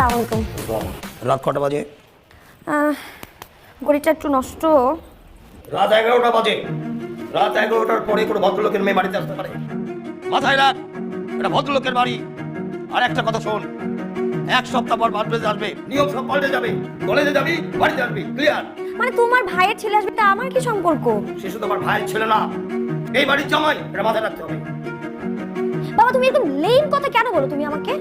আসসালামু আলাইকুম। রাত কটা বাজে? ঘড়িটা একটু নষ্ট। রাত 11টা বাজে। রাত 11টার পরে কোনো ভদ্রলোকের মেয়ে বাড়িতে আসতে পারে? মাথায় রাখ, এটা ভদ্রলোকের বাড়ি। আর একটা কথা শোন, এক সপ্তাহ পর মাদ্রাসে আসবে, নিয়ম সব পাল্টে যাবে। কলেজে যাবি, বাড়িতে আসবি, ক্লিয়ার? মানে তোমার ভাইয়ের ছেলে আসবে, তা আমার কি সম্পর্ক? সে শুধু আমার ভাইয়ের ছেলে না, এই বাড়ির জামাই, এটা মাথায় রাখতে হবে। বাবা তুমি এরকম লেম কথা কেন বলো তুমি আমাকে?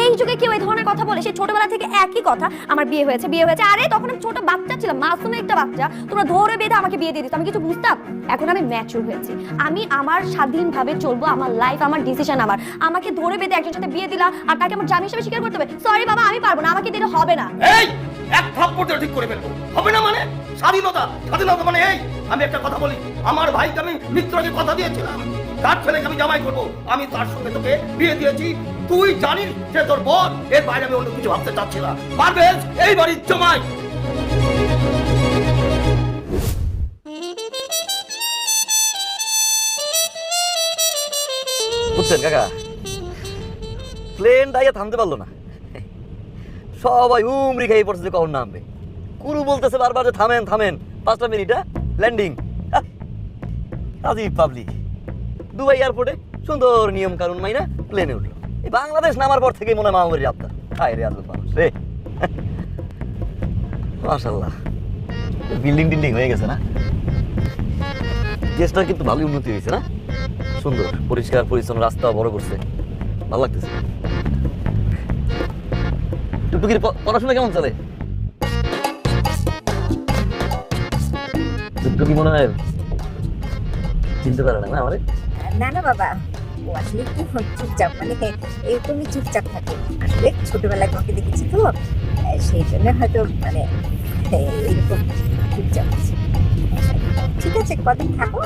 এই যুগে কেউ এই ধরনের কথা বলে? সেই ছোটবেলা থেকে একই কথা, আমার বিয়ে হয়েছে বিয়ে হয়েছে। আরে তখন আমি ছোট বাচ্চা ছিলাম, মাসুম একটা বাচ্চা, তোমরা ধরে বেঁধে আমাকে বিয়ে দিয়ে দিত, আমি কিছু বুঝতাম? এখন আমি ম্যাচিউর হয়েছি, আমি আমার স্বাধীনভাবে চলবো, আমার লাইফ আমার ডিসিশন আমার। আমাকে ধরে বেঁধে একজনের সাথে বিয়ে দিলা আর তাকে আমার স্বামী হিসেবে স্বীকার করতে হবে? সরি বাবা, আমি পারবো না, আমাকে দিলে হবে না। এই এক থাপ্পড় দিয়ে ঠিক করে ফেলবো, হবে না মানে? স্বাধীনতা, স্বাধীনতা মানে এই? আমি একটা কথা বলি, আমার ভাইকে আমি মিত্রকে কথা দিয়েছিলাম, তার ছেলেকে আমি জামাই করবো, আমি তার সঙ্গে তোকে বিয়ে দিয়েছি। তুই জানিস যে তোর বোন, এর বাইরে আমি অন্য কিছু ভাবতে চাচ্ছি না। পারভেজ এই বাড়ির জামাই। বুঝছেন কাকা, প্লেন ডাইয়া থামতে পারলো না, সবাই উমরি খাই পড়ছে যে কখন নামবে। কুরু বলতেছে বারবার যে থামেন থামেন, 5টা মিনিট ল্যান্ডিং। আজিব পাবলিক। দুবাই এয়ারপোর্টে সুন্দর নিয়ম কানুন মাইনা প্লেনে উঠলো। এই বাংলাদেশ নামার পর থেকেই মনে হয় মামাবাড়ির আবদার। হায় রে আজব মানুষ রে। মাশাল্লাহ, বিল্ডিং টিল্ডিং হয়ে গেছে না? দেশটার কিন্তু ভালোই উন্নতি হয়েছে না? সুন্দর পরিষ্কার পরিচ্ছন্ন, রাস্তা বড় করছে, ভালো লাগতেছে। টুকটুকির পড়াশোনা কেমন চলে? টুকটুকি মনে হয় চিনতে পারে না আমারে। না না বাবা, ও আসলে কি চুপচাপ, মানে এরকমই চুপচাপ থাকে। আসলে ছোটবেলায় কাউকে দেখেছি তো, সেই জন্য হয়তো মানে এরকম চুপচাপ আছে। ঠিক আছে, কদিন থাকো।